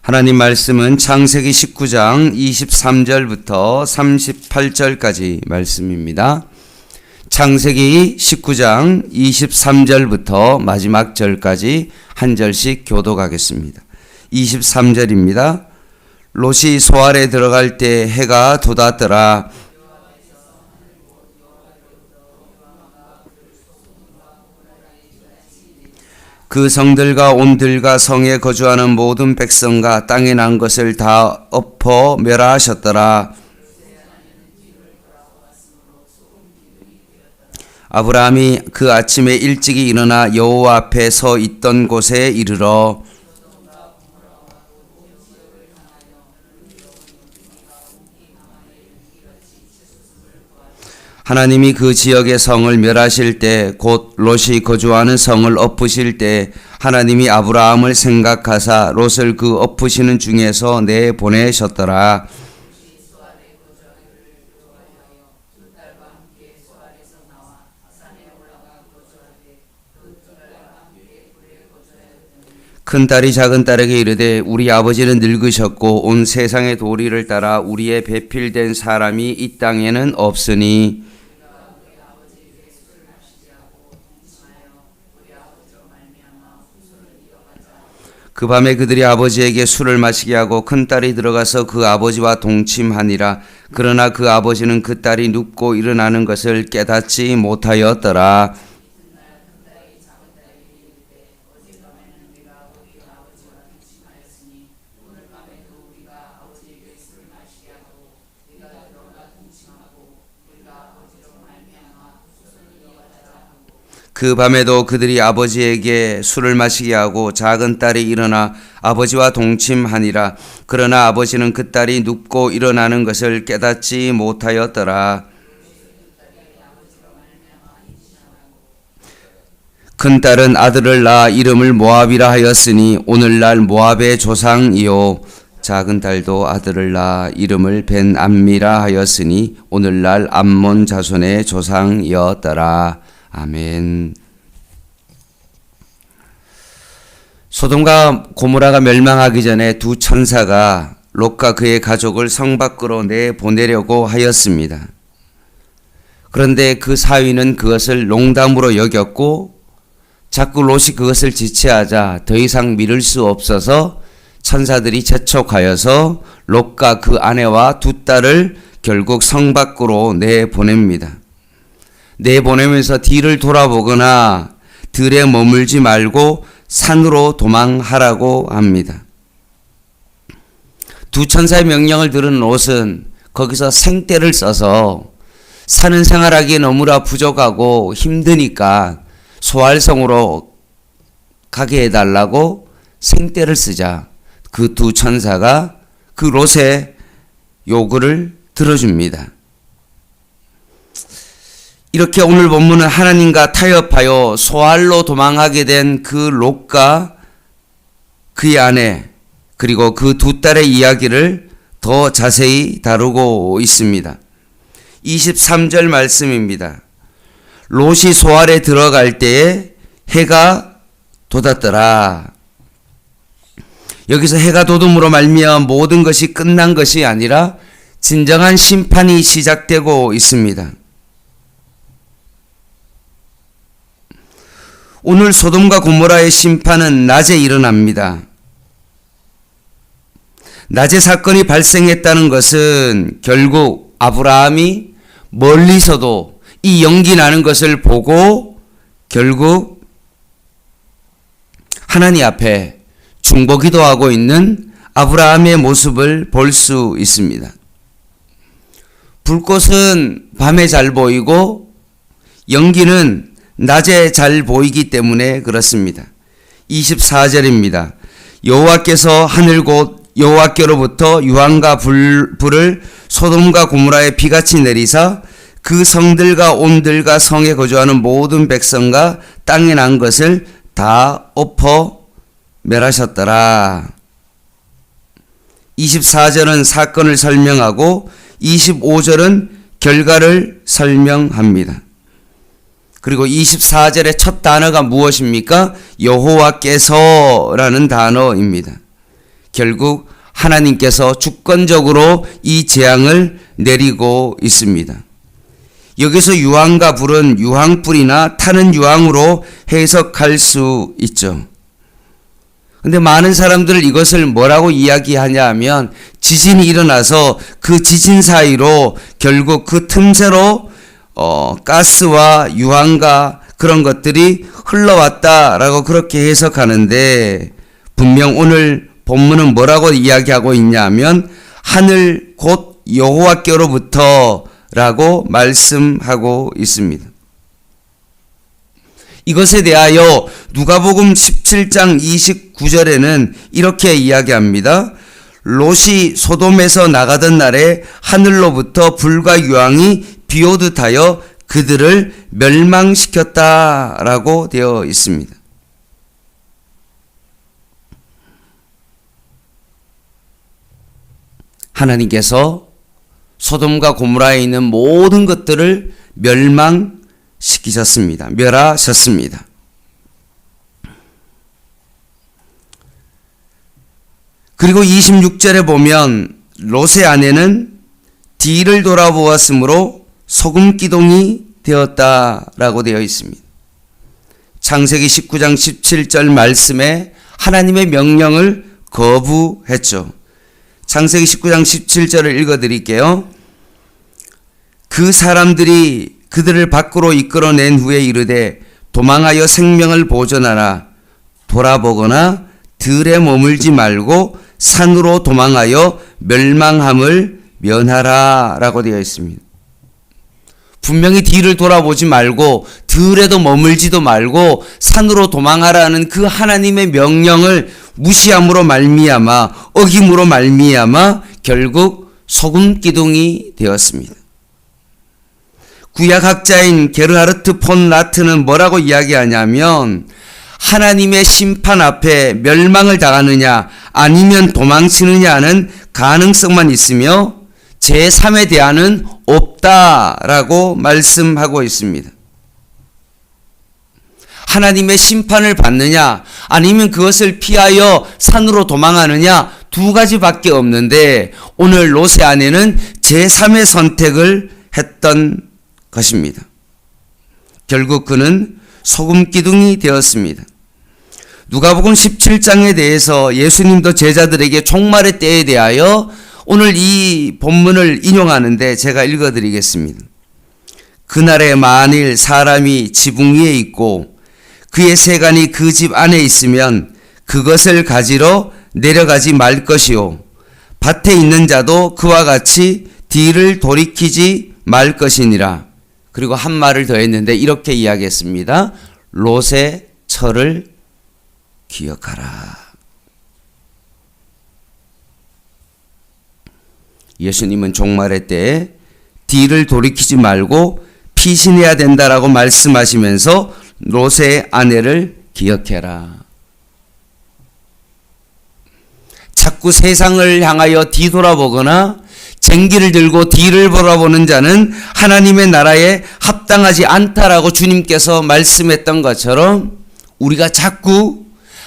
하나님 말씀은 창세기 19장 23절부터 38절까지 말씀입니다. 창세기 19장 23절부터 마지막 절까지 한 절씩 교독하겠습니다. 23절입니다. 롯이 소알에 들어갈 때 해가 돋았더라. 그 성들과 온들과 성에 거주하는 모든 백성과 땅에 난 것을 다 엎어 멸하하셨더라. 아브라함이 그 아침에 일찍이 일어나 여호와 앞에 서 있던 곳에 이르러 하나님이 그 지역의 성을 멸하실 때 곧 롯이 거주하는 성을 엎으실 때 하나님이 아브라함을 생각하사 롯을 그 엎으시는 중에서 내보내셨더라. 큰딸이 작은딸에게 이르되 우리 아버지는 늙으셨고 온 세상의 도리를 따라 우리의 배필된 사람이 이 땅에는 없으니 그 밤에 그들이 아버지에게 술을 마시게 하고 큰딸이 들어가서 그 아버지와 동침하니라. 그러나 그 아버지는 그 딸이 눕고 일어나는 것을 깨닫지 못하였더라. 그 밤에도 그들이 아버지에게 술을 마시게 하고 작은 딸이 일어나 아버지와 동침하니라. 그러나 아버지는 그 딸이 눕고 일어나는 것을 깨닫지 못하였더라. 큰 딸은 아들을 낳아 이름을 모압이라 하였으니 오늘날 모압의 조상이요. 작은 딸도 아들을 낳아 이름을 벤암미라 하였으니 오늘날 암몬 자손의 조상이었더라. 아멘. 소돔과 고모라가 멸망하기 전에 두 천사가 롯과 그의 가족을 성 밖으로 내보내려고 하였습니다. 그런데 그 사위는 그것을 농담으로 여겼고 자꾸 롯이 그것을 지체하자 더 이상 미룰 수 없어서 천사들이 재촉하여서 롯과 그 아내와 두 딸을 결국 성 밖으로 내보냅니다. 내보내면서 뒤를 돌아보거나 들에 머물지 말고 산으로 도망하라고 합니다. 두 천사의 명령을 들은 롯은 거기서 생떼를 써서 사는 생활하기에 너무나 부족하고 힘드니까 소알성으로 가게 해달라고 생떼를 쓰자 그 두 천사가 그 롯의 요구를 들어줍니다. 이렇게 오늘 본문은 하나님과 타협하여 소알로 도망하게 된 그 롯과 그의 아내 그리고 그 두 딸의 이야기를 더 자세히 다루고 있습니다. 23절 말씀입니다. 롯이 소알에 들어갈 때에 해가 돋았더라. 여기서 해가 돋음으로 말미암아 모든 것이 끝난 것이 아니라 진정한 심판이 시작되고 있습니다. 오늘 소돔과 고모라의 심판은 낮에 일어납니다. 낮에 사건이 발생했다는 것은 결국 아브라함이 멀리서도 이 연기 나는 것을 보고 결국 하나님 앞에 중보기도하고 있는 아브라함의 모습을 볼 수 있습니다. 불꽃은 밤에 잘 보이고 연기는 낮에 잘 보이기 때문에 그렇습니다. 24절입니다. 여호와께서 하늘 곧 여호와께로부터 유황과 불을 소돔과 고모라에 비같이 내리사 그 성들과 온들과 성에 거주하는 모든 백성과 땅에 난 것을 다 엎어 멸하셨더라. 24절은 사건을 설명하고 25절은 결과를 설명합니다. 그리고 24절의 첫 단어가 무엇입니까? 여호와께서라는 단어입니다. 결국 하나님께서 주권적으로 이 재앙을 내리고 있습니다. 여기서 유황과 불은 유황불이나 타는 유황으로 해석할 수 있죠. 근데 많은 사람들은 이것을 뭐라고 이야기하냐 하면 지진이 일어나서 그 지진 사이로 결국 그 틈새로 가스와 유황과 그런 것들이 흘러왔다라고 그렇게 해석하는데, 분명 오늘 본문은 뭐라고 이야기하고 있냐면 하늘 곧 여호와께로부터 라고 말씀하고 있습니다. 이것에 대하여 누가복음 17장 29절에는 이렇게 이야기합니다. 롯이 소돔에서 나가던 날에 하늘로부터 불과 유황이 비오듯 하여 그들을 멸망시켰다라고 되어 있습니다. 하나님께서 소돔과 고모라에 있는 모든 것들을 멸망시키셨습니다. 멸하셨습니다. 그리고 26절에 보면 롯의 아내는 뒤를 돌아보았으므로 소금 기둥이 되었다라고 되어 있습니다. 창세기 19장 17절 말씀에 하나님의 명령을 거부했죠. 창세기 19장 17절을 읽어드릴게요. 그 사람들이 그들을 밖으로 이끌어낸 후에 이르되 도망하여 생명을 보존하라. 돌아보거나 들에 머물지 말고 산으로 도망하여 멸망함을 면하라 라고 되어 있습니다. 분명히 뒤를 돌아보지 말고 들에도 머물지도 말고 산으로 도망하라는 그 하나님의 명령을 무시함으로 말미암아, 어김으로 말미암아 결국 소금 기둥이 되었습니다. 구약학자인 게르하르트 폰 라트는 뭐라고 이야기하냐면 하나님의 심판 앞에 멸망을 당하느냐 아니면 도망치느냐는 가능성만 있으며 제3의 대안은 없다라고 말씀하고 있습니다. 하나님의 심판을 받느냐 아니면 그것을 피하여 산으로 도망하느냐 두 가지밖에 없는데 오늘 롯의 아내는 제3의 선택을 했던 것입니다. 결국 그는 소금 기둥이 되었습니다. 누가복음 17장에 대해서 예수님도 제자들에게 종말의 때에 대하여 오늘 이 본문을 인용하는데 제가 읽어드리겠습니다. 그날에 만일 사람이 지붕 위에 있고 그의 세간이 그 집 안에 있으면 그것을 가지러 내려가지 말 것이요 밭에 있는 자도 그와 같이 뒤를 돌이키지 말 것이니라. 그리고 한 말을 더 했는데 이렇게 이야기했습니다. 롯의 철을 기억하라. 예수님은 종말의 때에 뒤를 돌이키지 말고 피신해야 된다라고 말씀하시면서 롯의 아내를 기억해라. 자꾸 세상을 향하여 뒤돌아보거나 쟁기를 들고 뒤를 돌아보는 자는 하나님의 나라에 합당하지 않다라고 주님께서 말씀했던 것처럼 우리가 자꾸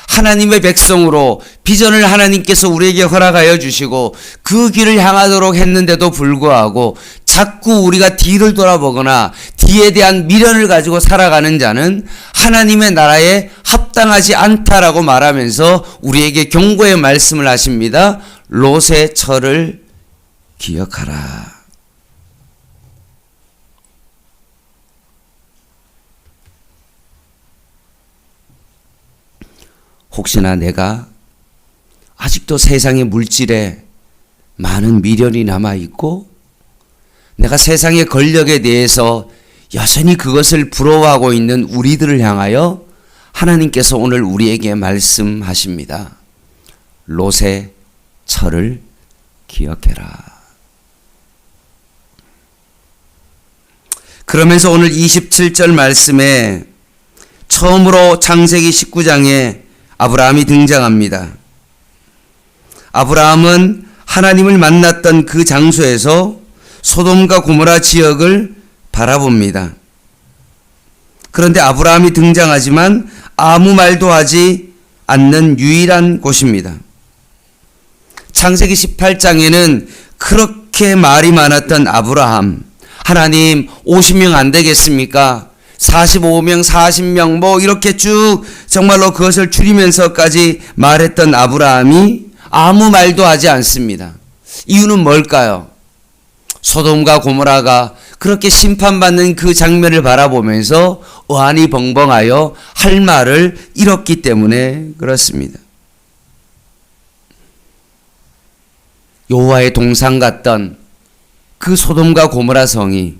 하나님의 백성으로 비전을 하나님께서 우리에게 허락하여 주시고 그 길을 향하도록 했는데도 불구하고 자꾸 우리가 뒤를 돌아보거나 뒤에 대한 미련을 가지고 살아가는 자는 하나님의 나라에 합당하지 않다라고 말하면서 우리에게 경고의 말씀을 하십니다. 롯의 철을 기억하라. 혹시나 내가 아직도 세상의 물질에 많은 미련이 남아있고 내가 세상의 권력에 대해서 여전히 그것을 부러워하고 있는 우리들을 향하여 하나님께서 오늘 우리에게 말씀하십니다. 롯의 철을 기억해라. 그러면서 오늘 27절 말씀에 처음으로 창세기 19장에 아브라함이 등장합니다. 아브라함은 하나님을 만났던 그 장소에서 소돔과 고모라 지역을 바라봅니다. 그런데 아브라함이 등장하지만 아무 말도 하지 않는 유일한 곳입니다. 창세기 18장에는 그렇게 말이 많았던 아브라함, 하나님 50명 안 되겠습니까? 45명, 40명 뭐 이렇게 쭉 정말로 그것을 줄이면서까지 말했던 아브라함이 아무 말도 하지 않습니다. 이유는 뭘까요? 소돔과 고모라가 그렇게 심판받는 그 장면을 바라보면서 어안이 벙벙하여 할 말을 잃었기 때문에 그렇습니다. 여호와의 동상 같던 그 소돔과 고모라 성이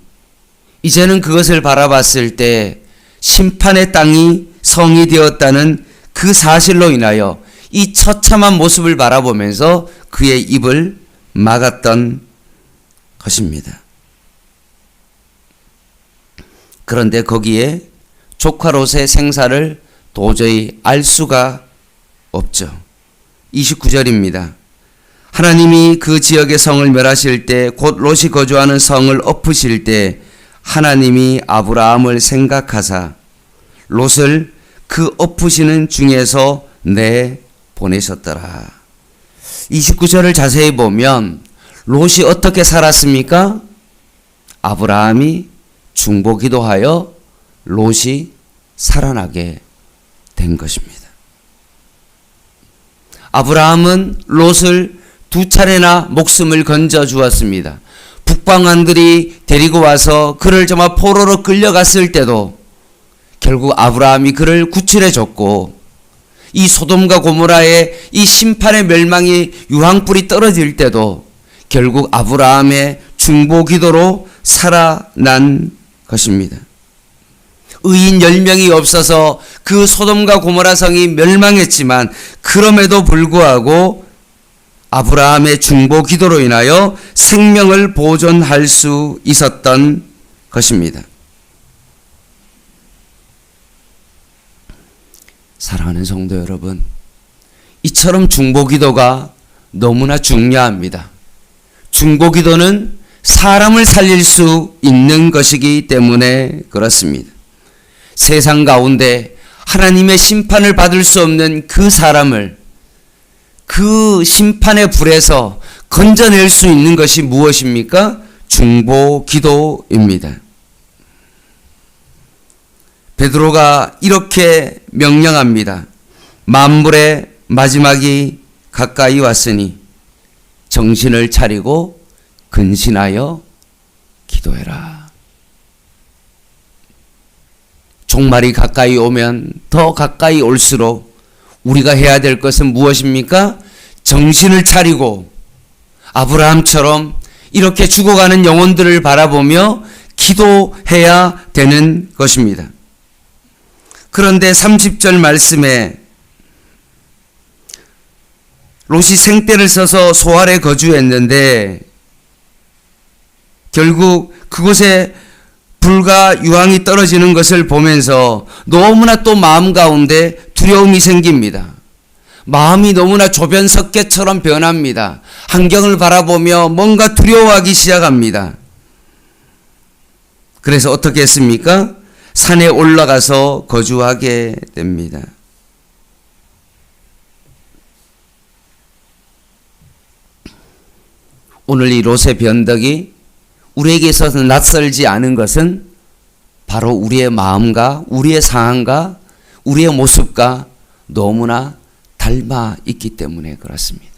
이제는 그것을 바라봤을 때 심판의 땅이 성이 되었다는 그 사실로 인하여 이 처참한 모습을 바라보면서 그의 입을 막았던 것입니다. 그런데 거기에 조카 롯의 생사를 도저히 알 수가 없죠. 29절입니다. 하나님이 그 지역의 성을 멸하실 때 곧 롯이 거주하는 성을 엎으실 때 하나님이 아브라함을 생각하사 롯을 그 엎으시는 중에서 내보내셨더라. 29절을 자세히 보면 롯이 어떻게 살았습니까? 아브라함이 중보기도하여 롯이 살아나게 된 것입니다. 아브라함은 롯을 두 차례나 목숨을 건져 주었습니다. 북방왕들이 데리고 와서 그를 정말 포로로 끌려갔을 때도 결국 아브라함이 그를 구출해 줬고, 이 소돔과 고모라의 이 심판의 멸망이 유황불이 떨어질 때도 결국 아브라함의 중보 기도로 살아난 것입니다. 의인 10명이 없어서 그 소돔과 고모라 성이 멸망했지만 그럼에도 불구하고 아브라함의 중보 기도로 인하여 생명을 보존할 수 있었던 것입니다. 사랑하는 성도 여러분, 이처럼 중보 기도가 너무나 중요합니다. 중보 기도는 사람을 살릴 수 있는 것이기 때문에 그렇습니다. 세상 가운데 하나님의 심판을 받을 수 없는 그 사람을 그 심판의 불에서 건져낼 수 있는 것이 무엇입니까? 중보 기도입니다. 베드로가 이렇게 명령합니다. 만물의 마지막이 가까이 왔으니 정신을 차리고 근신하여 기도해라. 종말이 가까이 오면 더 가까이 올수록 우리가 해야 될 것은 무엇입니까? 정신을 차리고 아브라함처럼 이렇게 죽어가는 영혼들을 바라보며 기도해야 되는 것입니다. 그런데 30절 말씀에 롯이 생떼를 써서 소알에 거주했는데 결국 그곳에 불과 유황이 떨어지는 것을 보면서 너무나 또 마음 가운데 두려움이 생깁니다. 마음이 너무나 조변석계처럼 변합니다. 환경을 바라보며 뭔가 두려워하기 시작합니다. 그래서 어떻게 했습니까? 산에 올라가서 거주하게 됩니다. 오늘 이 롯의 변덕이 우리에게 있어서 낯설지 않은 것은 바로 우리의 마음과 우리의 상황과 우리의 모습과 너무나 닮아 있기 때문에 그렇습니다.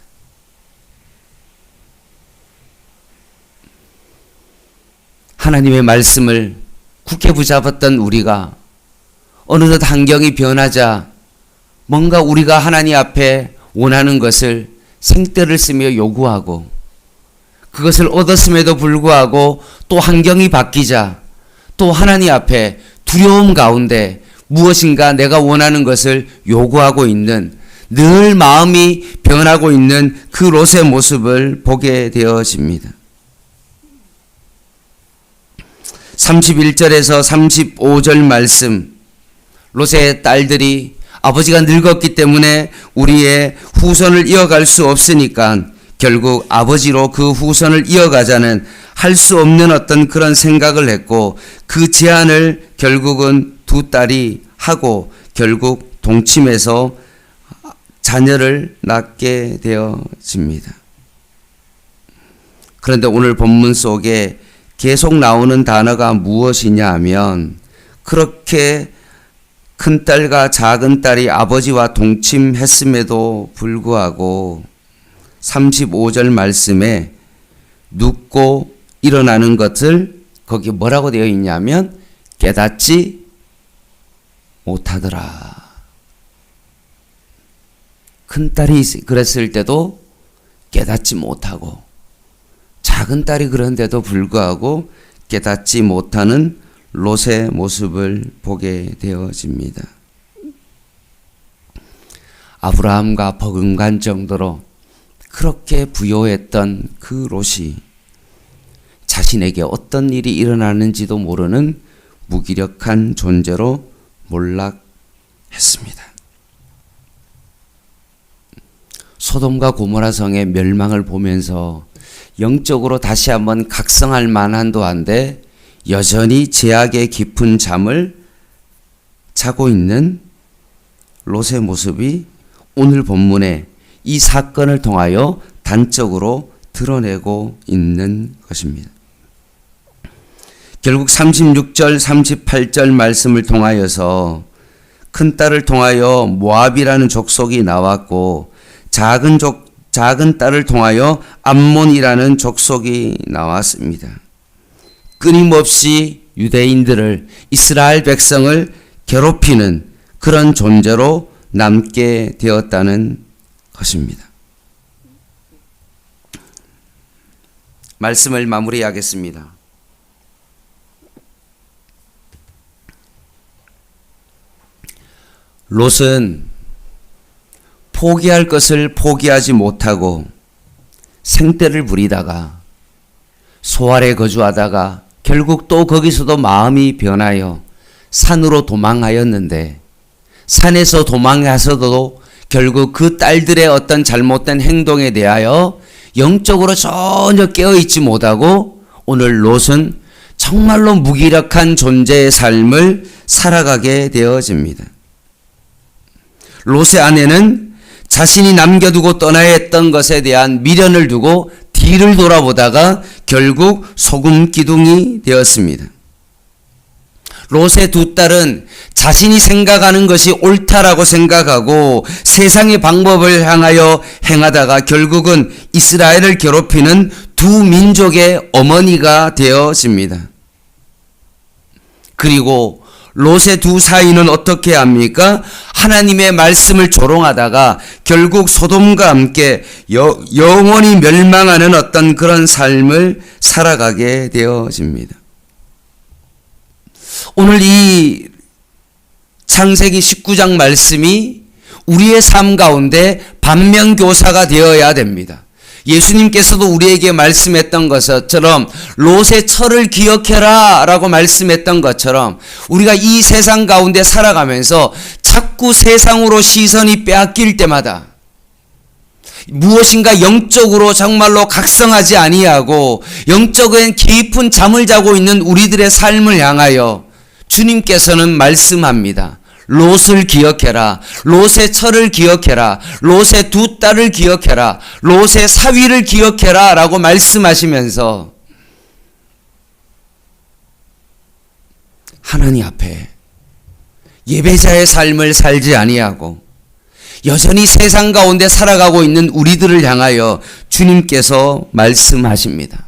하나님의 말씀을 굳게 붙잡았던 우리가 어느덧 환경이 변하자 뭔가 우리가 하나님 앞에 원하는 것을 생떼를 쓰며 요구하고 그것을 얻었음에도 불구하고 또 환경이 바뀌자 또 하나님 앞에 두려움 가운데 무엇인가 내가 원하는 것을 요구하고 있는 늘 마음이 변하고 있는 그 롯의 모습을 보게 되어집니다. 31절에서 35절 말씀, 롯의 딸들이 아버지가 늙었기 때문에 우리의 후손을 이어갈 수 없으니까 결국 아버지로 그 후손을 이어가자는 할 수 없는 어떤 그런 생각을 했고 그 제안을 결국은 두 딸이 하고 결국 동침해서 자녀를 낳게 되어집니다. 그런데 오늘 본문 속에 계속 나오는 단어가 무엇이냐 하면 그렇게 큰딸과 작은딸이 아버지와 동침했음에도 불구하고 35절 말씀에 눕고 일어나는 것을 거기 뭐라고 되어 있냐면 깨닫지 못하더라. 큰딸이 그랬을 때도 깨닫지 못하고 작은딸이 그런데도 불구하고 깨닫지 못하는 롯의 모습을 보게 되어집니다. 아브라함과 버금갈 정도로 그렇게 부요했던 그 롯이 자신에게 어떤 일이 일어나는지도 모르는 무기력한 존재로 몰락했습니다. 소돔과 고모라 성의 멸망을 보면서 영적으로 다시 한번 각성할 만한도 한데 여전히 죄악의 깊은 잠을 자고 있는 롯의 모습이 오늘 본문에 이 사건을 통하여 단적으로 드러내고 있는 것입니다. 결국 36절, 38절 말씀을 통하여서 큰딸을 통하여 모압이라는 족속이 나왔고 작은 딸을 통하여 암몬이라는 족속이 나왔습니다. 끊임없이 유대인들을, 이스라엘 백성을 괴롭히는 그런 존재로 남게 되었다는 것입니다. 말씀을 마무리하겠습니다. 롯은 포기할 것을 포기하지 못하고 생떼를 부리다가 소알에 거주하다가 결국 또 거기서도 마음이 변하여 산으로 도망하였는데 산에서 도망하서도 결국 그 딸들의 어떤 잘못된 행동에 대하여 영적으로 전혀 깨어있지 못하고 오늘 롯은 정말로 무기력한 존재의 삶을 살아가게 되어집니다. 롯의 아내는 자신이 남겨두고 떠나야 했던 것에 대한 미련을 두고 뒤를 돌아보다가 결국 소금 기둥이 되었습니다. 롯의 두 딸은 자신이 생각하는 것이 옳다라고 생각하고 세상의 방법을 향하여 행하다가 결국은 이스라엘을 괴롭히는 두 민족의 어머니가 되어집니다. 그리고 롯의 두 사이는 어떻게 합니까? 하나님의 말씀을 조롱하다가 결국 소돔과 함께 영원히 멸망하는 어떤 그런 삶을 살아가게 되어집니다. 오늘 이 창세기 19장 말씀이 우리의 삶 가운데 반면교사가 되어야 됩니다. 예수님께서도 우리에게 말씀했던 것처럼 롯의 철을 기억해라 라고 말씀했던 것처럼 우리가 이 세상 가운데 살아가면서 자꾸 세상으로 시선이 빼앗길 때마다 무엇인가 영적으로 정말로 각성하지 아니하고 영적인 깊은 잠을 자고 있는 우리들의 삶을 향하여 주님께서는 말씀합니다. 롯을 기억해라. 롯의 철을 기억해라. 롯의 두 딸을 기억해라. 롯의 사위를 기억해라 라고 말씀하시면서 하나님 앞에 예배자의 삶을 살지 아니하고 여전히 세상 가운데 살아가고 있는 우리들을 향하여 주님께서 말씀하십니다.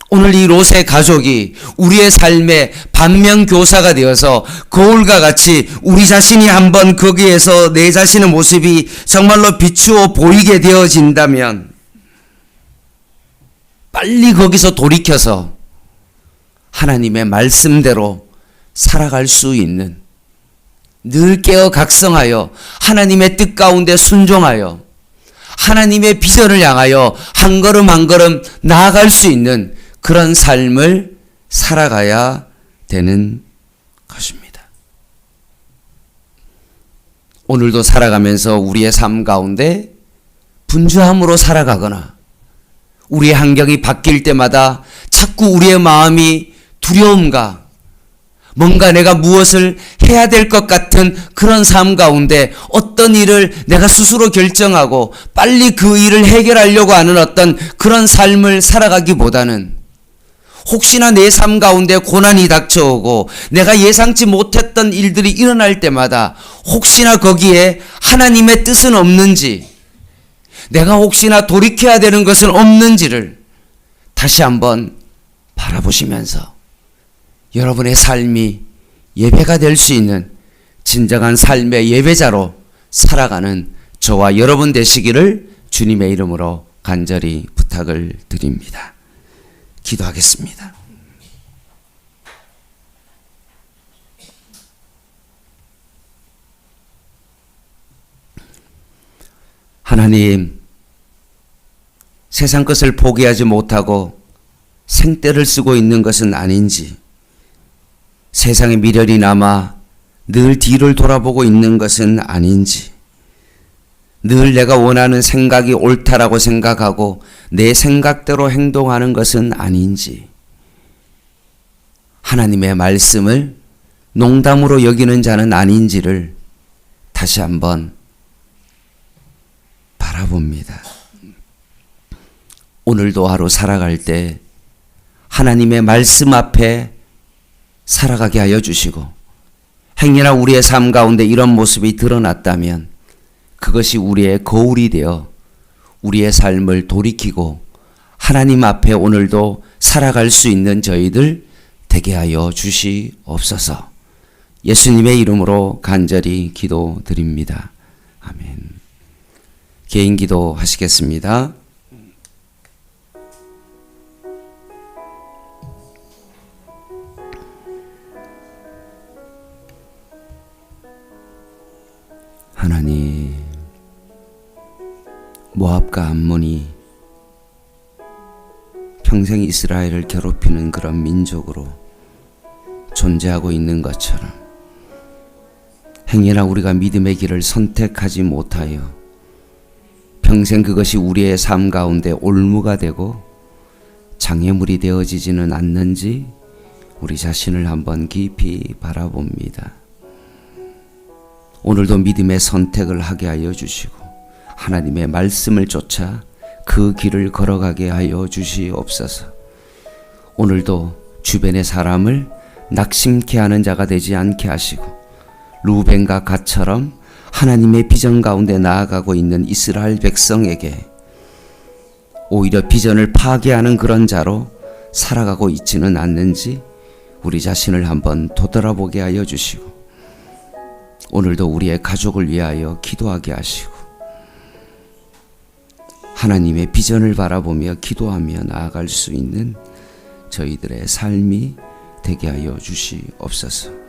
오늘 이 롯의 가족이 우리의 삶의 반면교사가 되어서 거울과 같이 우리 자신이 한번 거기에서 내 자신의 모습이 정말로 비추어 보이게 되어진다면 빨리 거기서 돌이켜서 하나님의 말씀대로 살아갈 수 있는 늘 깨어 각성하여 하나님의 뜻 가운데 순종하여 하나님의 비전을 향하여 한 걸음 한 걸음 나아갈 수 있는 그런 삶을 살아가야 되는 것입니다. 오늘도 살아가면서 우리의 삶 가운데 분주함으로 살아가거나 우리의 환경이 바뀔 때마다 자꾸 우리의 마음이 두려움과 뭔가 내가 무엇을 해야 될 것 같은 그런 삶 가운데 어떤 일을 내가 스스로 결정하고 빨리 그 일을 해결하려고 하는 어떤 그런 삶을 살아가기보다는 혹시나 내 삶 가운데 고난이 닥쳐오고 내가 예상치 못했던 일들이 일어날 때마다 혹시나 거기에 하나님의 뜻은 없는지, 내가 혹시나 돌이켜야 되는 것은 없는지를 다시 한번 바라보시면서 여러분의 삶이 예배가 될 수 있는 진정한 삶의 예배자로 살아가는 저와 여러분 되시기를 주님의 이름으로 간절히 부탁을 드립니다. 기도하겠습니다. 하나님, 세상 것을 포기하지 못하고 생떼를 쓰고 있는 것은 아닌지, 세상의 미련이 남아 늘 뒤를 돌아보고 있는 것은 아닌지, 늘 내가 원하는 생각이 옳다라고 생각하고 내 생각대로 행동하는 것은 아닌지, 하나님의 말씀을 농담으로 여기는 자는 아닌지를 다시 한번 바라봅니다. 오늘도 하루 살아갈 때 하나님의 말씀 앞에 살아가게 하여 주시고, 행여나 우리의 삶 가운데 이런 모습이 드러났다면 그것이 우리의 거울이 되어 우리의 삶을 돌이키고 하나님 앞에 오늘도 살아갈 수 있는 저희들 되게 하여 주시옵소서. 예수님의 이름으로 간절히 기도드립니다. 아멘. 개인 기도 하시겠습니다. 하나님, 모압과 암몬이 평생 이스라엘을 괴롭히는 그런 민족으로 존재하고 있는 것처럼 행여나 우리가 믿음의 길을 선택하지 못하여 평생 그것이 우리의 삶 가운데 올무가 되고 장애물이 되어지지는 않는지 우리 자신을 한번 깊이 바라봅니다. 오늘도 믿음의 선택을 하게 하여 주시고 하나님의 말씀을 쫓아 그 길을 걸어가게 하여 주시옵소서. 오늘도 주변의 사람을 낙심케 하는 자가 되지 않게 하시고 루벤과 갓처럼 하나님의 비전 가운데 나아가고 있는 이스라엘 백성에게 오히려 비전을 파괴하는 그런 자로 살아가고 있지는 않는지 우리 자신을 한번 되돌아보게 하여 주시고 오늘도 우리의 가족을 위하여 기도하게 하시고 하나님의 비전을 바라보며 기도하며 나아갈 수 있는 저희들의 삶이 되게 하여 주시옵소서.